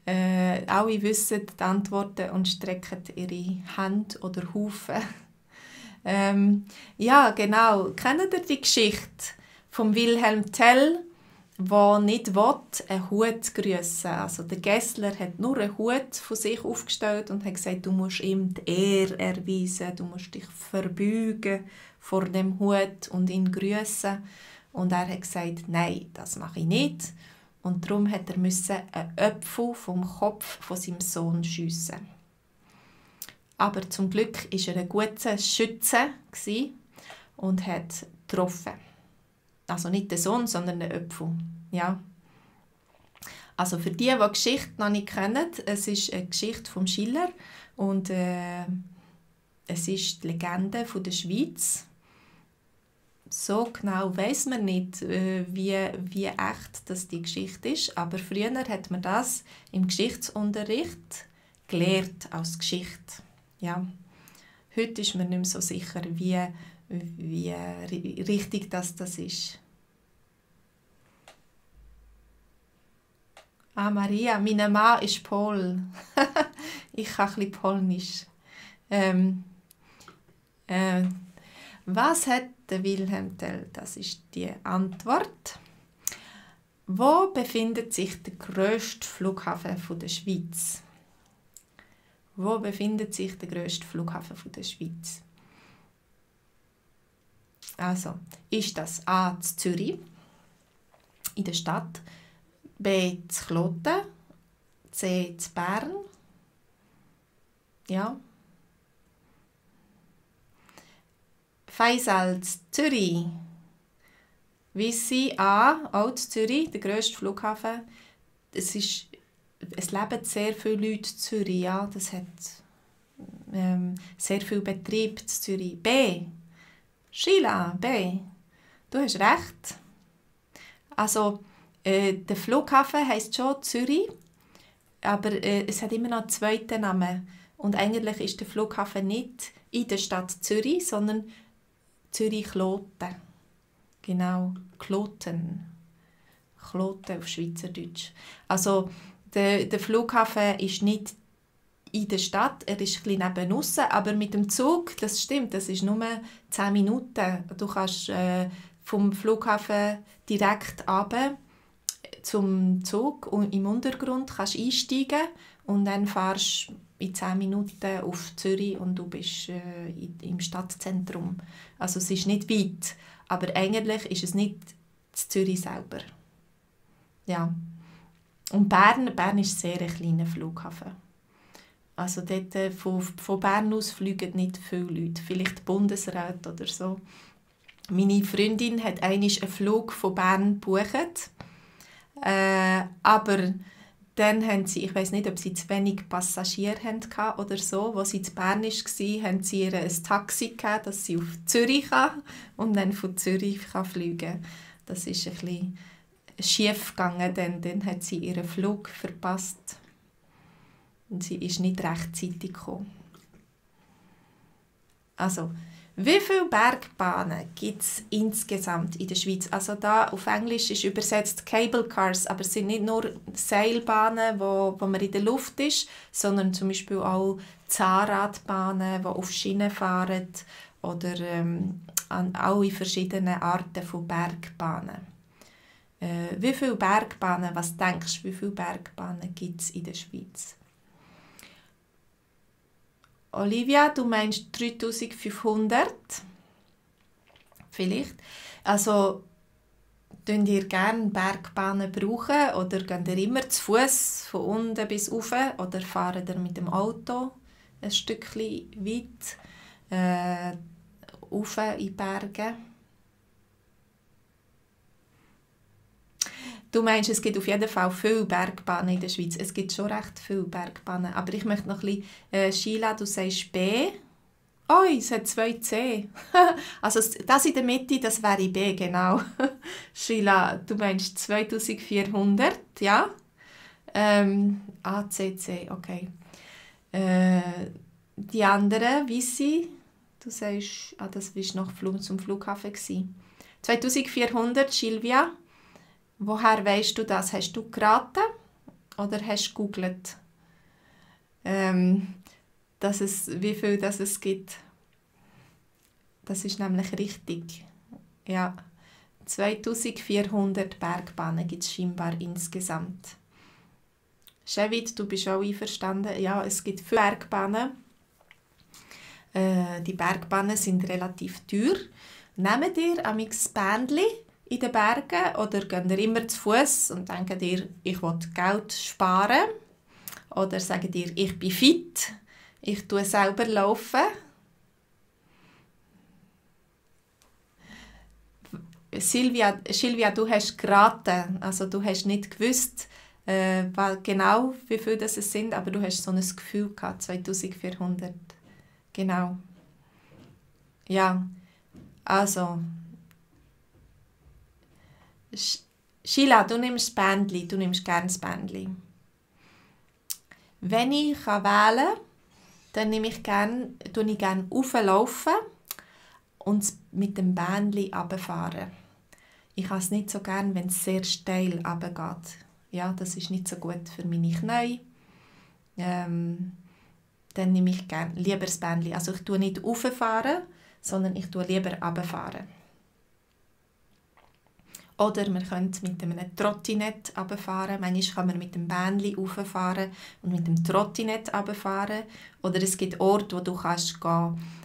Alle wissen die Antworten und strecken ihre Hände oder Hufe. Ja, genau. Kennt ihr die Geschichte von Wilhelm Tell, der nicht einen Hut grüssen will? Also der Gessler hat nur einen Hut von sich aufgestellt und hat gesagt, du musst ihm die Ehre erweisen, du musst dich verbeugen vor dem Hut und ihn grüssen. Und er hat gesagt, nein, das mache ich nicht. Und darum musste er einen Apfel vom Kopf von seinem Sohn schiessen. Aber zum Glück war er ein guter Schütze und hat getroffen. Also nicht der Sohn, sondern der Apfel. Ja. Also für die Geschichte noch nicht kennen, es ist eine Geschichte vom Schiller und es ist die Legende von der Schweiz. So genau weiss man nicht, wie echt das die Geschichte ist, aber früher hat man das im Geschichtsunterricht gelehrt als Geschichte. Ja. Heute ist man nicht mehr so sicher, wie richtig das ist. Ah, Maria, mein Mann ist Pol. Ich kann ein bisschen Polnisch. Was hat der Wilhelm Tell? Das ist die Antwort. Wo befindet sich der grösste Flughafen der Schweiz? Wo befindet sich der grösste Flughafen der Schweiz? Also, ist das A in Zürich, in der Stadt, B in Kloten, C in Bern? Ja. Faisal in Zürich. Wissi A, auch in Zürich, der grösste Flughafen. Es ist es leben sehr viele Leute in Zürich, ja, das hat sehr viel Betrieb in Zürich. B. Sheila, B. Du hast recht. Also, der Flughafen heisst schon Zürich, aber es hat immer noch einen zweiten Namen. Und eigentlich ist der Flughafen nicht in der Stadt Zürich, sondern Zürich-Kloten. Genau, Kloten. Kloten auf Schweizerdeutsch. Also, der Flughafen ist nicht in der Stadt, er ist ein bisschen neben aussen, aber mit dem Zug, das stimmt, das ist nur 10 Minuten. Du kannst vom Flughafen direkt runter zum Zug und im Untergrund kannst einsteigen und dann fahrst du in 10 Minuten auf Zürich und du bist im Stadtzentrum. Also es ist nicht weit, aber eigentlich ist es nicht Zürich selber. Ja. Und Bern ist sehr ein kleiner Flughafen. Also dort, von Bern aus fliegen nicht viele Leute, vielleicht Bundesrat oder so. Meine Freundin hat einmal einen Flug von Bern gebucht, aber dann haben sie, ich weiss nicht, ob sie zu wenig Passagiere hatten oder so, als sie zu Bern war, haben sie ihr ein Taxi gegeben, dass sie auf Zürich kann und dann von Zürich fliegen kann. Das ist ein bisschen schief gegangen, denn dann hat sie ihren Flug verpasst. Und sie ist nicht rechtzeitig gekommen. Also, wie viele Bergbahnen gibt es insgesamt in der Schweiz? Also da auf Englisch ist übersetzt Cable Cars, aber es sind nicht nur Seilbahnen, wo man in der Luft ist, sondern zum Beispiel auch Zahnradbahnen, die auf Schienen fahren oder alle verschiedenen Arten von Bergbahnen. Wie viele Bergbahnen, was denkst du, wie viele Bergbahnen gibt es in der Schweiz? Olivia, du meinst 3500? Vielleicht. Also, braucht ihr gerne Bergbahnen brauchen oder geht ihr immer zu Fuß von unten bis rauf oder fahrt ihr mit dem Auto ein Stückchen weit rauf in die Berge? Du meinst, es gibt auf jeden Fall viele Bergbahnen in der Schweiz. Es gibt schon recht viele Bergbahnen. Aber ich möchte noch ein bisschen... Sheila, du sagst B. Oh, es hat 2 C. Also das in der Mitte, das wäre B, genau. Sheila, du meinst 2400, ja? ACC, okay. Die anderen, Wissi, du sagst... das war noch zum Flughafen. 2400, Silvia. Woher weisst du das? Hast du geraten oder hast du gegoogelt, wie viel das es gibt? Das ist nämlich richtig. Ja, 2400 Bergbahnen gibt es scheinbar insgesamt. Shevit, du bist auch einverstanden? Ja, es gibt viele Bergbahnen. Die Bergbahnen sind relativ teuer. Nehmt ihr amix Bändli in den Bergen oder geht ihr immer zu Fuß und denkt ihr, ich will Geld sparen? Oder sagt ihr, ich bin fit, ich tue selber laufen? Silvia, du hast geraten, also du hast nicht gewusst, genau wie viel das sind, aber du hast so ein Gefühl gehabt, 2400. Genau. Ja, also... Sheila, du nimmst das Bändli, du nimmst gerne das Bändli. Wenn ich wählen kann, dann nehme ich gerne rauflaufen und mit dem Bändli runterfahren. Ich habe es nicht so gerne, wenn es sehr steil runtergeht. Ja, das ist nicht so gut für meine Knie. Dann nehme ich lieber das Bändli. Also ich tue nicht rauffahren, sondern ich tue lieber runterfahren. Oder man könnte mit einem Trottinett runterfahren. Manchmal kann man mit dem Bändli rauffahren und mit dem Trottinett runterfahren. Oder es gibt Orte, wo du kannst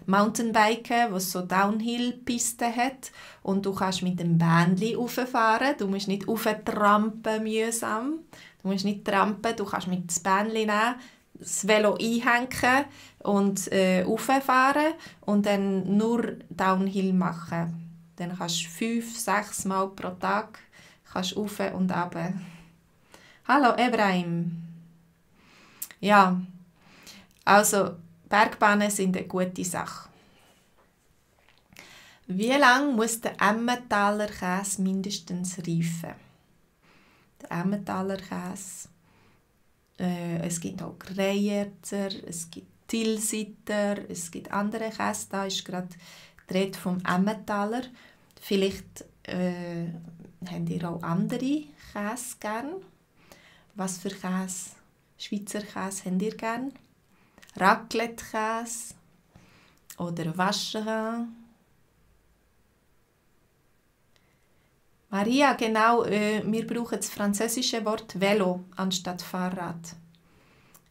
Mountainbiken, wo es so Downhill-Pisten hat. Und du kannst mit dem Bändli rauffahren. Du musst nicht rauftrampeln mühsam. Du musst nicht trampen, du kannst mit dem Bändli nehmen, das Velo einhängen und rauffahren und dann nur Downhill machen. Dann kannst du 5-6 Mal pro Tag rauf und runter. Hallo Ebrahim. Ja, also Bergbahnen sind eine gute Sache. Wie lange muss der Emmentaler Käse mindestens reifen? Der Emmentaler Käse. Es gibt auch Greyerzer, es gibt Tilsiter, es gibt andere Käse. Da ist gerade die Rede vom Emmentaler. Vielleicht habt ihr auch andere Käse gern. Was für Käse? Schweizer Käse habt ihr gern? Raclette-Käse oder Vacherin? Maria, genau, wir brauchen das französische Wort Velo anstatt Fahrrad.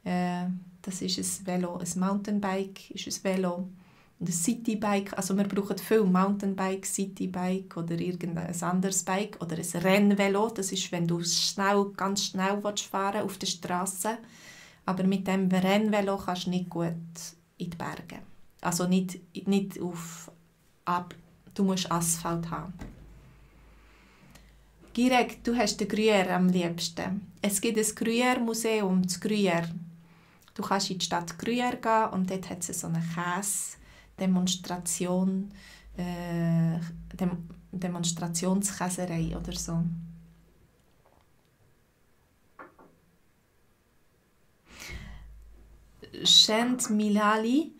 Das ist ein Velo, ein Mountainbike ist ein Velo. Und ein Citybike, also wir brauchen viel Mountainbike, Citybike oder irgendein anderes Bike oder ein Rennvelo. Das ist, wenn du ganz schnell fahren auf der Straße. Aber mit dem Rennvelo kannst du nicht gut in die Berge. Also nicht du musst Asphalt haben. Girek, du hast den Gruyère am liebsten. Es gibt ein Gruyère-Museum, das Gruyère. Du kannst in die Stadt Gruyère gehen und dort hat es so eine Käse-Demonstration, Demonstrationskäserei oder so. Shent Milali,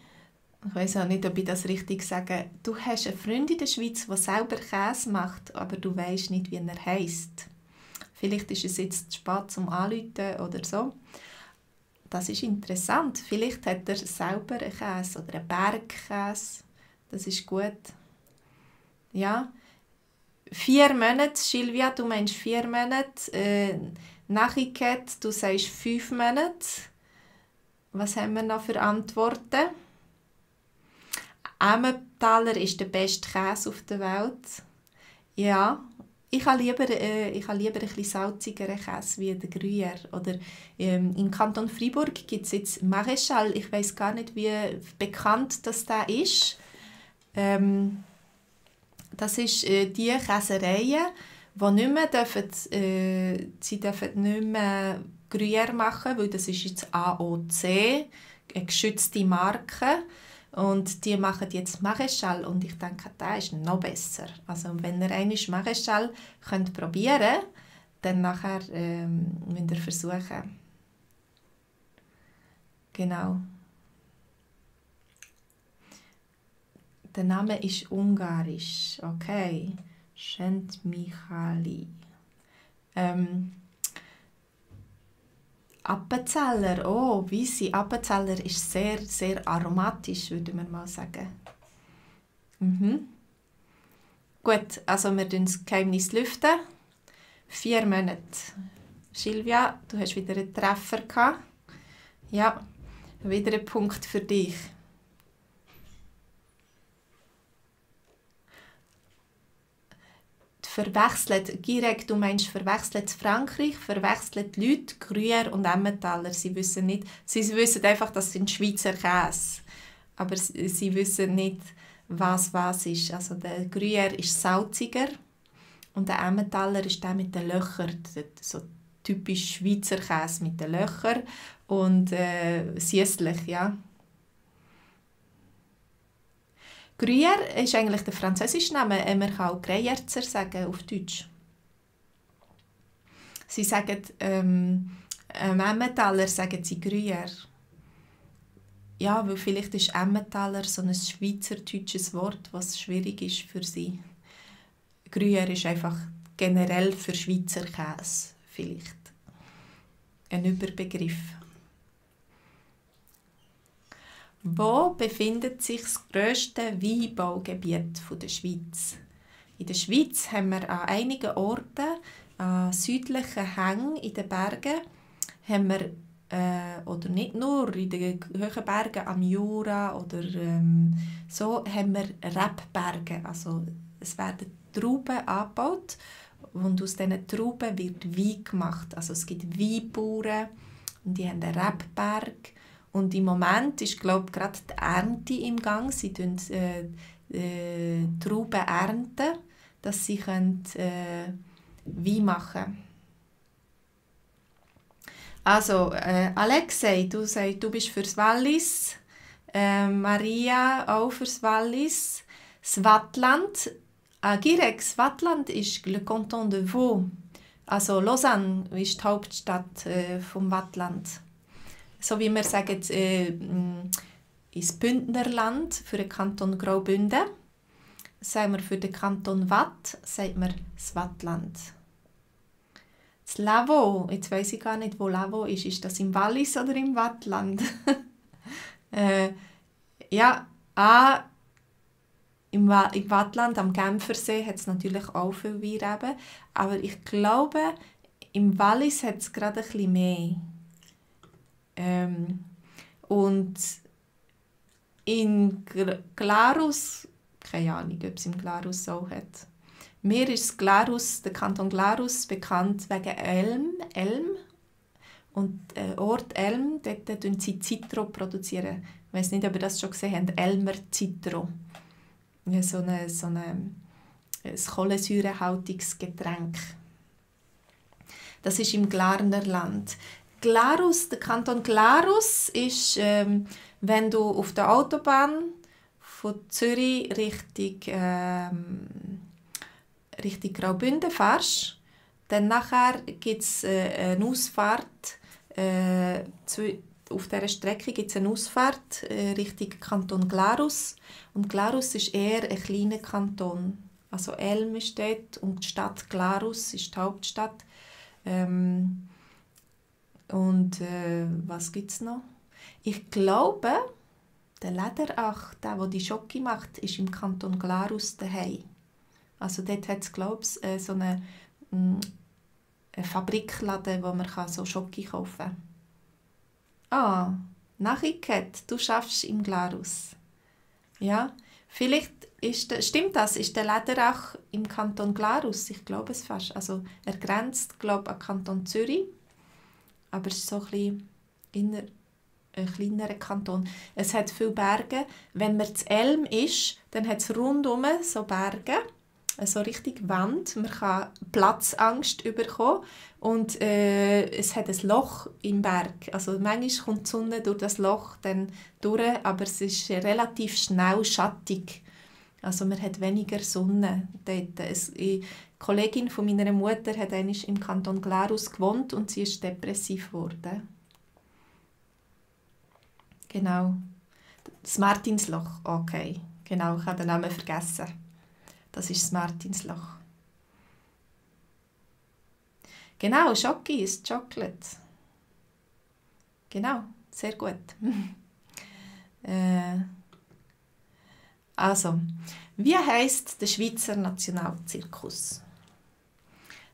ich weiß auch nicht, ob ich das richtig sage. Du hast eine Freundin in der Schweiz, die selber Käse macht, aber du weißt nicht, wie er heisst. Vielleicht ist es jetzt zu spät zum Anrufen oder so. Das ist interessant. Vielleicht hat er selber einen Käse oder einen Bergkäse. Das ist gut. Ja. 4 Monate, Silvia, du meinst 4 Monate. Nachiket, du sagst 5 Monate. Was haben wir noch für Antworten? Emmentaler ist der beste Käse auf der Welt. Ja, ich habe lieber ein bisschen salzigeren Käse wie der Gruyère. Oder im Kanton Freiburg gibt es jetzt Maréchal. Ich weiß gar nicht, wie bekannt das da ist. Das ist die Käsereien, die nicht mehr dürfen, sie dürfen nicht mehr Gruyère machen, weil das ist jetzt AOC, eine geschützte Marke. Und die machen jetzt Maréchal und ich denke, das ist noch besser. Also wenn ihr einmal Maréchal probieren könnt, dann nachher müsst ihr versuchen. Genau. Der Name ist ungarisch. Okay. Shent Michali. Appenzeller, oh, weisse Appenzeller ist sehr, sehr aromatisch, würde man mal sagen. Gut, also wir lüften das Geheimnis. 4 Monate. Silvia, du hast wieder einen Treffer gehabt. Ja, wieder ein Punkt für dich. Verwechselt, Girek, du meinst verwechselt Frankreich, verwechselt Leute, Gruyère und Emmentaler. Sie wissen einfach, das sind Schweizer Käse. Aber sie wissen nicht, was ist. Also der Gruyère ist salziger und der Emmentaler ist der mit den Löchern. So typisch Schweizer Käse mit den Löchern und süßlich, ja. Gruyère ist eigentlich der französische Name. Man kann auch Greyerzer sagen auf Deutsch. Sie sagen, Emmentaler sagen sie Gruyère. Ja, weil vielleicht ist Emmentaler so ein schweizerdeutsches Wort, was schwierig ist für sie. Gruyère ist einfach generell für Schweizer Käse vielleicht ein Überbegriff. Wo befindet sich das grösste Weinbaugebiet der Schweiz? In der Schweiz haben wir an einigen Orten, an südlichen Hängen in den Bergen, haben wir, oder nicht nur, in den hohen Bergen am Jura oder so, haben wir Rebberge. Also es werden Trauben angebaut und aus diesen Trauben wird Wein gemacht. Also es gibt Weinbauern und die haben einen Rebberg. Und im Moment ist, glaube ich, gerade die Ernte im Gang. Sie ernten Trauben, dass sie Wein machen können. Also, Alexei, du sagst, du bist fürs Wallis. Maria auch fürs Wallis. Swattland. Girek, Swattland ist le Canton de Vaud. Also Lausanne ist die Hauptstadt vom Wattland. So wie wir sagen, ins Bündnerland für den Kanton Graubünden. Sagen wir für den Kanton Watt, sagt man Swattland. Das Lavaux, jetzt weiss ich gar nicht, wo Lavaux ist. Ist das im Wallis oder im Wattland? Ja, im Wattland am Genfersee hat es natürlich auch viel Weinreben, aber ich glaube, im Wallis hat es gerade ein bisschen mehr. Und in Glarus, keine Ahnung, ob es im Glarus auch hat. Mir ist Glarus, der Kanton Glarus bekannt wegen Elm. Und Ort Elm, dort produzieren sie Citro. Ich weiss nicht, ob ihr das schon gesehen habt, Elmer Citro. Ja, so ein kohlensäurehaltiges Getränk. Das ist im Glarner Land. Glarus, der Kanton Glarus ist, wenn du auf der Autobahn von Zürich Richtung Graubünden fährst, dann nachher gibt es eine Ausfahrt, auf dieser Strecke gibt es eine Ausfahrt Richtung Kanton Glarus. Und Glarus ist eher ein kleiner Kanton. Also Elm ist dort und die Stadt Glarus ist die Hauptstadt. Was gibt es noch? Ich glaube, der Lederach, der die Schoki macht, ist im Kanton Glarus daheim. Also dort hat es, glaube ich, so einen Fabrikladen, wo man so Schoki kaufen kann. Ah, Nachricht, du schaffst im Glarus. Ja, vielleicht stimmt das, ist der Lederach im Kanton Glarus? Ich glaube es fast. Also er grenzt, glaube ich, an Kanton Zürich, aber es ist so ein kleinerer Kanton. Es hat viele Berge. Wenn man zu Elm ist, dann hat es rundum so Berge, so richtig Wand. Man kann Platzangst bekommen und es hat ein Loch im Berg. Also manchmal kommt die Sonne durch das Loch dann durch, aber es ist relativ schnell schattig. Also man hat weniger Sonne dort. Eine Kollegin von meiner Mutter hat einmal im Kanton Glarus gewohnt und sie ist depressiv geworden. Genau. Das Martinsloch, okay. Genau, ich habe den Namen vergessen. Das ist das Martinsloch. Genau, Schoki ist Chocolate. Genau, sehr gut. Also, wie heisst der Schweizer Nationalzirkus?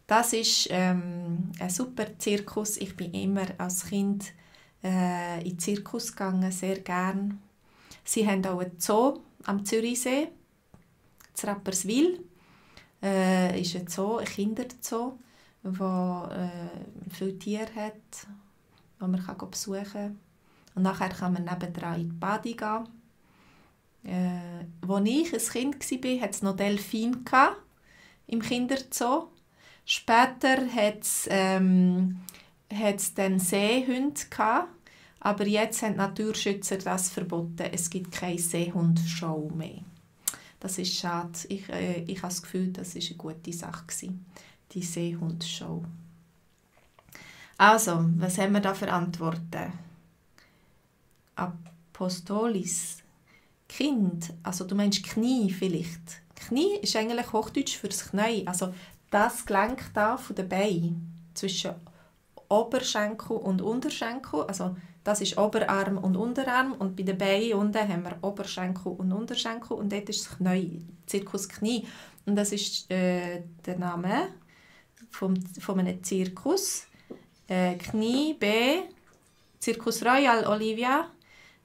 Das ist ein super Zirkus. Ich bin immer als Kind in den Zirkus gegangen, sehr gern. Sie haben auch einen Zoo am Zürichsee. In Rapperswil ist ein Zoo, ein Kinderzoo, der viele Tiere hat, die man besuchen kann. Und nachher kann man nebendran in die Bade gehen. Als ich ein Kind war, hatte es noch Delfine im Kinderzoo. Später hat es dann Seehunde gehabt, aber jetzt haben die Naturschützer das verboten. Es gibt keine Seehundshow mehr. Das ist schade. Ich habe das Gefühl, das war eine gute Sache, die Seehundshow. Also, was haben wir da für Antworten? Apostolis. Kind, also du meinst Knie vielleicht. Knie ist eigentlich Hochdeutsch für das Knie, also das Gelenk da von den Beinen zwischen Oberschenkel und Unterschenkel, also das ist Oberarm und Unterarm und bei den Beinen unten haben wir Oberschenkel und Unterschenkel und dort ist das Knie, Zirkus Knie. Und das ist der Name von einem Zirkus. Knie, B, Circus Royal Olivia.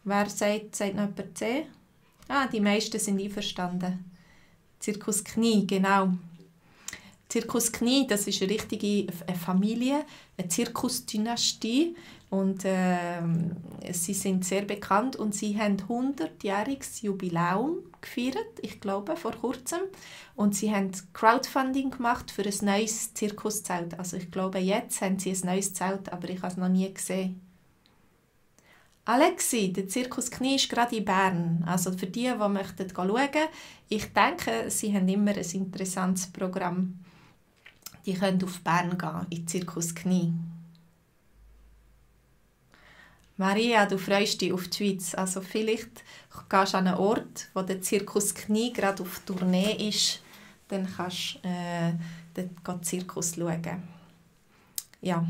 Wer sagt noch jemand C? Die meisten sind einverstanden. Zirkus Knie, genau. Zirkus Knie, das ist eine richtige Familie, eine Zirkusdynastie und sie sind sehr bekannt und sie haben 100-jähriges Jubiläum gefeiert, ich glaube, vor kurzem. Und sie haben Crowdfunding gemacht für ein neues Zirkuszelt. Also ich glaube, jetzt haben sie ein neues Zelt, aber ich habe es noch nie gesehen. Alexi, der Zirkus Knie ist gerade in Bern. Also für die möchten schauen, ich denke, sie haben immer ein interessantes Programm. Die können auf Bern gehen, in den Zirkus Knie. Maria, du freust dich auf die Schweiz. Also vielleicht gehst du an einen Ort, wo der Zirkus Knie gerade auf Tournee ist. Dann kannst du dort Zirkus schauen. Ja.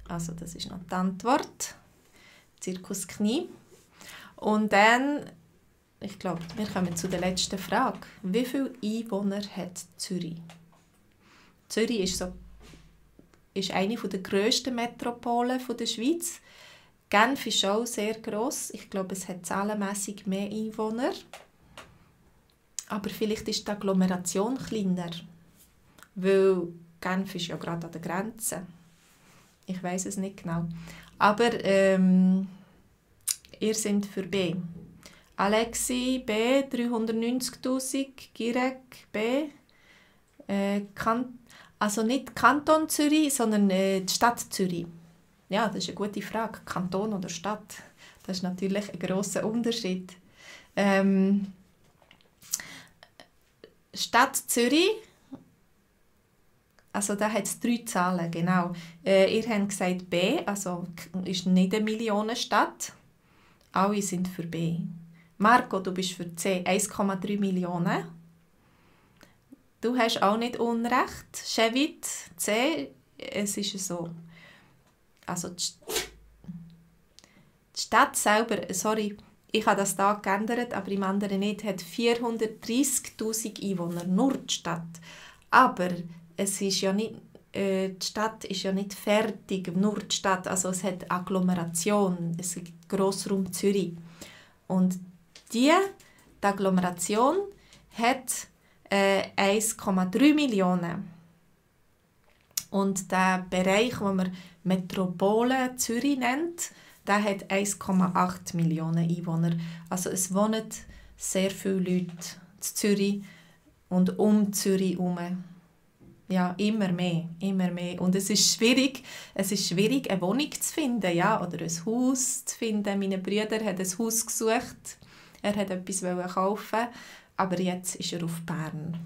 Also das ist noch die Antwort. Zirkus Knie. Und dann, ich glaube, wir kommen zu der letzten Frage. Wie viele Einwohner hat Zürich? Zürich ist eine der grössten Metropolen der Schweiz. Genf ist auch sehr gross. Ich glaube, es hat zahlenmässig mehr Einwohner. Aber vielleicht ist die Agglomeration kleiner. Weil Genf ist ja gerade an der Grenze. Ich weiß es nicht genau. Aber ihr seid für B. Alexi, B, 390'000. Girek, B. Also nicht Kanton Zürich, sondern die Stadt Zürich. Ja, das ist eine gute Frage. Kanton oder Stadt? Das ist natürlich ein grosser Unterschied. Stadt Zürich, also da hat es 3 Zahlen, genau. Ihr habt gesagt B, also ist nicht eine Millionenstadt. Alle sind für B. Marco, du bist für C, 1,3 Millionen. Du hast auch nicht Unrecht. Chevit, C, es ist so. Also die Stadt selber, sorry, ich habe das da geändert, aber im anderen nicht, hat 430'000 Einwohner, nur die Stadt. Aber es ist ja nicht, die Stadt ist ja nicht fertig, nur die Stadt, also es hat Agglomeration, es gibt Grossraum Zürich. Und die Agglomeration hat 1,3 Millionen. Und der Bereich, den man Metropole Zürich nennt, der hat 1,8 Millionen Einwohner. Also es wohnen sehr viele Leute in Zürich und um Zürich herum. Ja, immer mehr, immer mehr. Und es ist schwierig eine Wohnung zu finden, ja, oder ein Haus zu finden. Mein Bruder hat ein Haus gesucht, er wollte etwas kaufen, aber jetzt ist er auf Bern.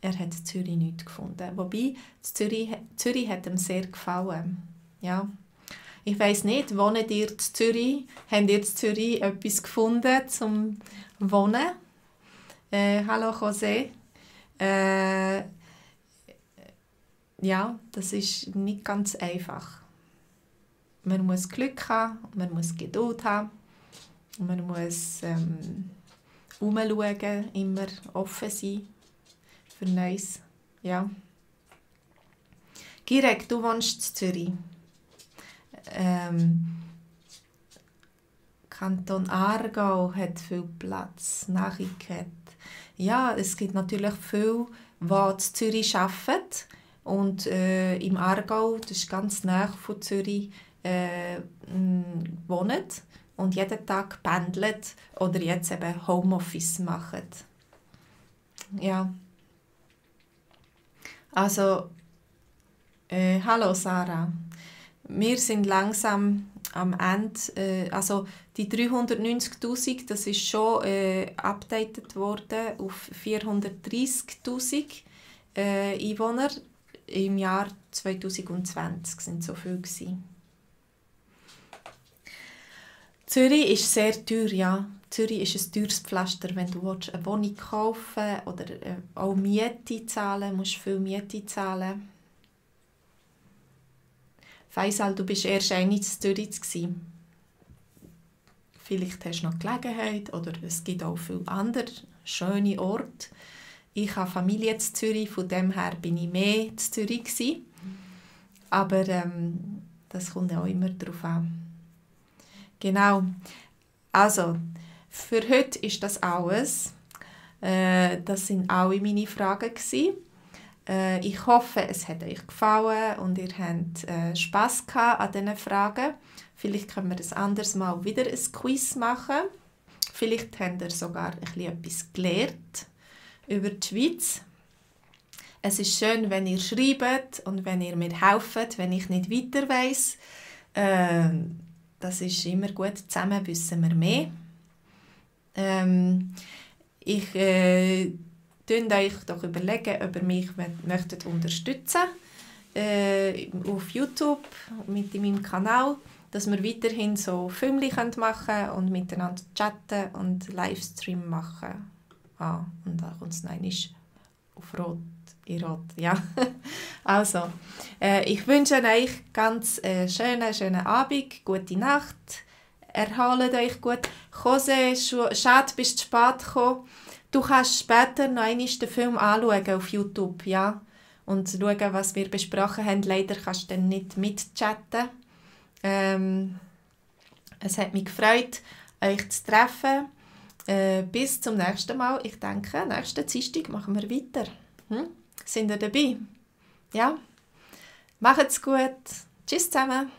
Er hat in Zürich nichts gefunden. Wobei, Zürich hat ihm sehr gefallen. Ja. Ich weiss nicht, wohnt ihr in Zürich? Habt ihr in Zürich etwas gefunden zum Wohnen? Hallo José. Ja, das ist nicht ganz einfach. Man muss Glück haben, man muss Geduld haben, man muss umschauen, immer offen sein für Neues. Ja. Girek, du wohnst in Zürich. Kanton Aargau hat viel Platz, Nachigkeit. Ja, es gibt natürlich viele, die in Zürich arbeiten und im Aargau, das ist ganz nahe von Zürich, wohnen und jeden Tag pendeln oder jetzt eben Homeoffice machen. Ja. Also, hallo Sarah. Wir sind langsam am Ende. Also die 390'000, das ist schon updated worden auf 430'000 Einwohner. Im Jahr 2020 sind so viele gewesen. Zürich ist sehr teuer, ja. Zürich ist ein teures Pflaster, wenn du eine Wohnung kaufen willst oder auch Miete zahlen, musst du viel Miete zahlen. Faisal, du bist erst einmal in Zürich gewesen. Vielleicht hast du noch Gelegenheit oder es gibt auch viele andere schöne Orte. Ich habe Familie in Zürich, von dem her bin ich mehr in Zürich gewesen. Aber das kommt auch immer darauf an. Genau. Also, für heute ist das alles. Das sind alle meine Fragen gewesen. Ich hoffe, es hat euch gefallen und ihr habt Spass gehabt an diesen Fragen. Vielleicht können wir ein anderes Mal wieder ein Quiz machen. Vielleicht habt ihr sogar etwas gelernt über die Schweiz. Es ist schön, wenn ihr schreibt und wenn ihr mir helft, wenn ich nicht weiter weiss. Das ist immer gut. Zusammen wissen wir mehr. Ich euch doch überlegen, ob ihr mich möchtet unterstützen auf YouTube mit meinem Kanal, dass wir weiterhin so Filme machen können und miteinander chatten und Livestream machen. Und da kommt es auf Rot, in Rot, ja. Also, ich wünsche euch ganz schönen Abend, gute Nacht, erholt euch gut. Jose, schade, bist du spät gekommen. Du kannst später noch einmal den Film anschauen auf YouTube, ja, und schauen, was wir besprochen haben. Leider kannst du dann nicht mitchatten. Es hat mich gefreut, euch zu treffen. Bis zum nächsten Mal. Ich denke, nächsten Dienstag machen wir weiter. Sind ihr dabei? Ja? Macht's gut. Tschüss zusammen.